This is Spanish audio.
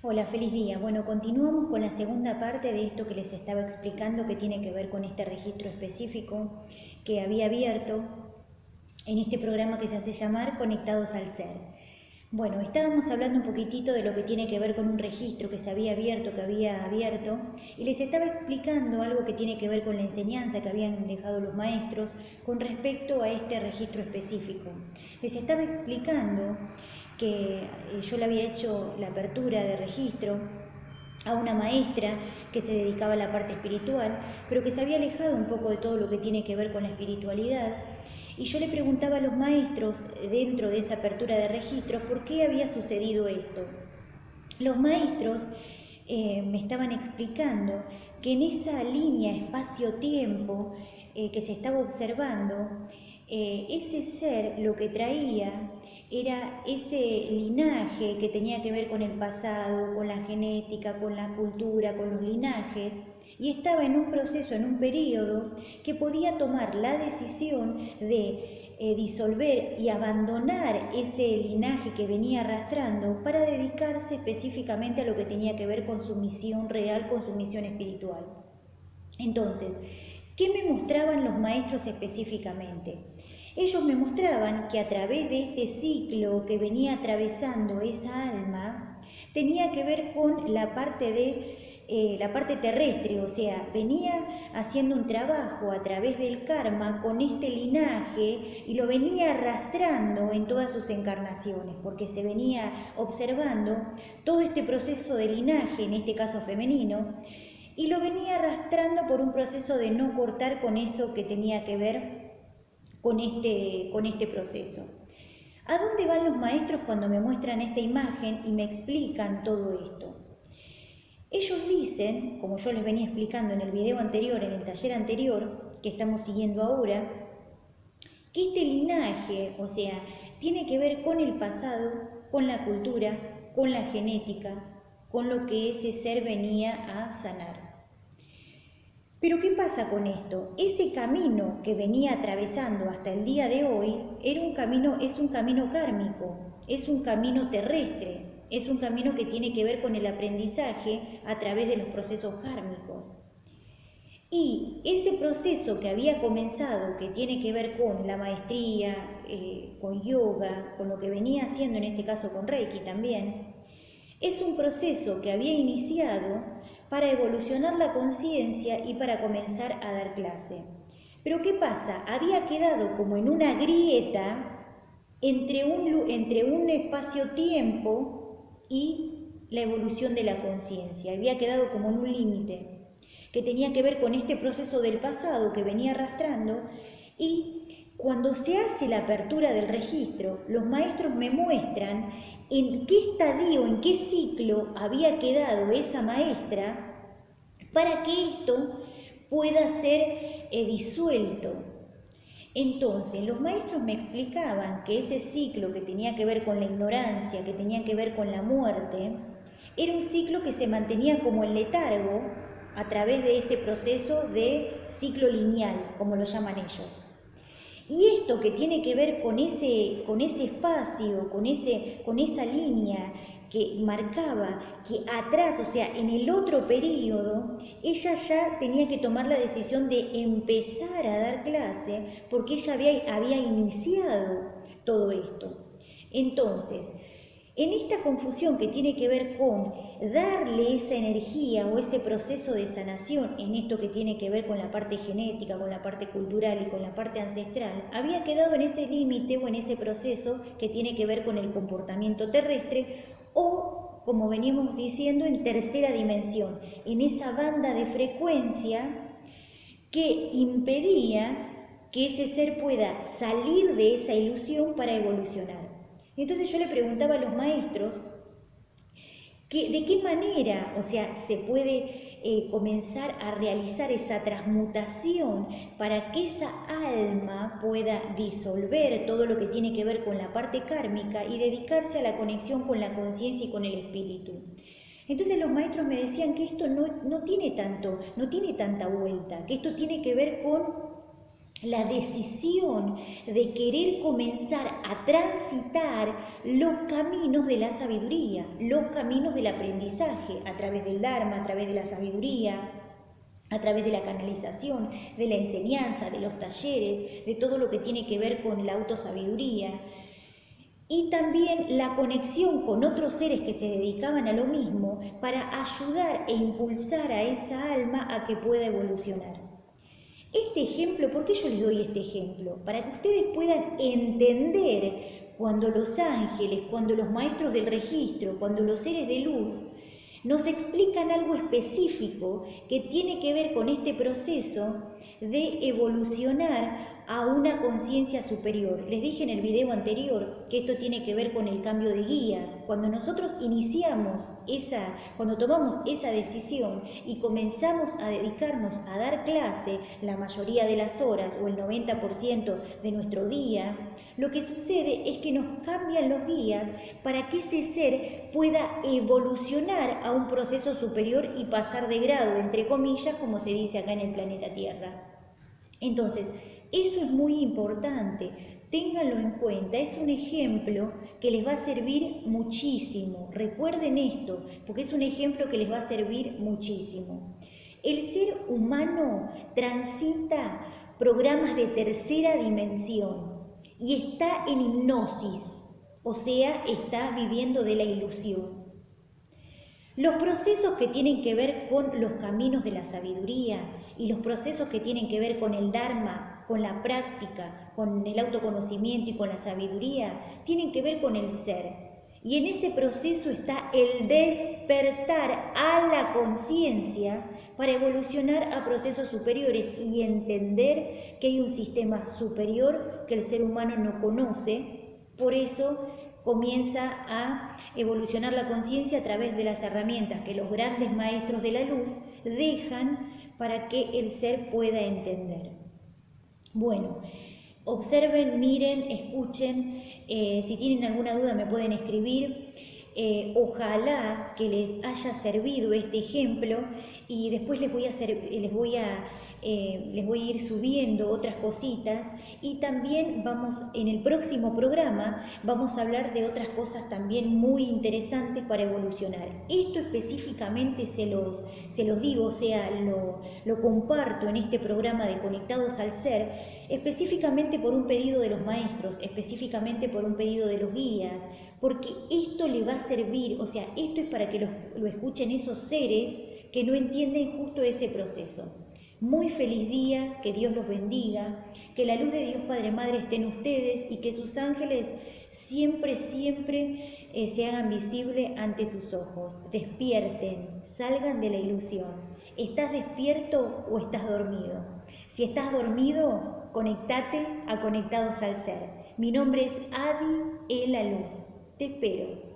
Hola, feliz día. Bueno, continuamos con la segunda parte de esto que les estaba explicando que tiene que ver con este registro específico que había abierto en este programa que se hace llamar Conectados al Ser. Bueno, estábamos hablando un poquitito de lo que tiene que ver con un registro que se había abierto, y les estaba explicando algo que tiene que ver con la enseñanza que habían dejado los maestros con respecto a este registro específico. Les estaba explicando que yo le había hecho la apertura de registro a una maestra que se dedicaba a la parte espiritual, pero que se había alejado un poco de todo lo que tiene que ver con la espiritualidad. Y yo le preguntaba a los maestros, dentro de esa apertura de registros, por qué había sucedido esto. Los maestros me estaban explicando que en esa línea espacio-tiempo que se estaba observando, ese ser lo que traía era ese linaje que tenía que ver con el pasado, con la genética, con la cultura, con los linajes, y estaba en un proceso, en un periodo que podía tomar la decisión de disolver y abandonar ese linaje que venía arrastrando para dedicarse específicamente a lo que tenía que ver con su misión real, con su misión espiritual. Entonces, ¿qué me mostraban los maestros específicamente? Ellos me mostraban que a través de este ciclo que venía atravesando esa alma, tenía que ver con la parte terrestre, o sea, venía haciendo un trabajo a través del karma con este linaje y lo venía arrastrando en todas sus encarnaciones, porque se venía observando todo este proceso de linaje, en este caso femenino, y lo venía arrastrando por un proceso de no cortar con eso que tenía que ver con este proceso. ¿A dónde van los maestros cuando me muestran esta imagen y me explican todo esto? Ellos dicen, como yo les venía explicando en el video anterior, en el taller anterior, que estamos siguiendo ahora, que este linaje, o sea, tiene que ver con el pasado, con la cultura, con la genética, con lo que ese ser venía a sanar. Pero ¿qué pasa con esto? Ese camino que venía atravesando hasta el día de hoy es un camino kármico, es un camino terrestre, es un camino que tiene que ver con el aprendizaje a través de los procesos kármicos. Y ese proceso que había comenzado, que tiene que ver con la maestría, con yoga, con lo que venía haciendo en este caso con Reiki también, es un proceso que había iniciado para evolucionar la conciencia y para comenzar a dar clase. Pero ¿qué pasa? Había quedado como en una grieta entre un espacio-tiempo y la evolución de la conciencia. Había quedado como en un límite que tenía que ver con este proceso del pasado que venía arrastrando, y cuando se hace la apertura del registro, los maestros me muestran en qué estadio, en qué ciclo había quedado esa maestra para que esto pueda ser disuelto. Entonces, los maestros me explicaban que ese ciclo que tenía que ver con la ignorancia, que tenía que ver con la muerte, era un ciclo que se mantenía como en letargo a través de este proceso de ciclo lineal, como lo llaman ellos. Y esto que tiene que ver con ese espacio, con esa línea que marcaba que atrás, o sea, en el otro periodo, ella ya tenía que tomar la decisión de empezar a dar clase porque ella había iniciado todo esto. Entonces, en esta confusión que tiene que ver con darle esa energía o ese proceso de sanación, en esto que tiene que ver con la parte genética, con la parte cultural y con la parte ancestral, había quedado en ese límite o en ese proceso que tiene que ver con el comportamiento terrestre o, como veníamos diciendo, en tercera dimensión, en esa banda de frecuencia que impedía que ese ser pueda salir de esa ilusión para evolucionar. Entonces yo le preguntaba a los maestros de qué manera, o sea, se puede comenzar a realizar esa transmutación para que esa alma pueda disolver todo lo que tiene que ver con la parte kármica y dedicarse a la conexión con la conciencia y con el espíritu. Entonces los maestros me decían que esto no tiene tanta vuelta, que esto tiene que ver con la decisión de querer comenzar a transitar los caminos de la sabiduría, los caminos del aprendizaje, a través del Dharma, a través de la sabiduría, a través de la canalización, de la enseñanza, de los talleres, de todo lo que tiene que ver con la autosabiduría. Y también la conexión con otros seres que se dedicaban a lo mismo para ayudar e impulsar a esa alma a que pueda evolucionar. Este ejemplo, ¿por qué yo les doy este ejemplo? Para que ustedes puedan entender cuando los ángeles, cuando los maestros del registro, cuando los seres de luz nos explican algo específico que tiene que ver con este proceso de evolucionar a una conciencia superior. Les dije en el video anterior que esto tiene que ver con el cambio de guías. Cuando nosotros cuando tomamos esa decisión y comenzamos a dedicarnos a dar clase la mayoría de las horas o el 90% de nuestro día, lo que sucede es que nos cambian los guías para que ese ser pueda evolucionar a un proceso superior y pasar de grado, entre comillas, como se dice acá en el planeta Tierra. Entonces, eso es muy importante, ténganlo en cuenta, es un ejemplo que les va a servir muchísimo. Recuerden esto, porque es un ejemplo que les va a servir muchísimo. El ser humano transita programas de tercera dimensión y está en hipnosis, o sea, está viviendo de la ilusión. Los procesos que tienen que ver con los caminos de la sabiduría y los procesos que tienen que ver con el Dharma, con la práctica, con el autoconocimiento y con la sabiduría, tienen que ver con el ser. Y en ese proceso está el despertar a la conciencia para evolucionar a procesos superiores y entender que hay un sistema superior que el ser humano no conoce. Por eso comienza a evolucionar la conciencia a través de las herramientas que los grandes maestros de la luz dejan para que el ser pueda entender. Bueno, observen, miren, escuchen, si tienen alguna duda me pueden escribir. Ojalá que les haya servido este ejemplo y después les voy a ir subiendo otras cositas y también en el próximo programa vamos a hablar de otras cosas también muy interesantes para evolucionar. Esto específicamente se los digo, o sea, lo comparto en este programa de Conectados al Ser, específicamente por un pedido de los maestros, específicamente por un pedido de los guías, porque esto le va a servir, o sea, esto es para que lo escuchen esos seres que no entienden justo ese proceso. Muy feliz día, que Dios los bendiga, que la luz de Dios Padre Madre esté en ustedes y que sus ángeles siempre se hagan visibles ante sus ojos. Despierten, salgan de la ilusión. ¿Estás despierto o estás dormido? Si estás dormido, conectate a Conectados al Ser. Mi nombre es Adi La Luz. Te espero.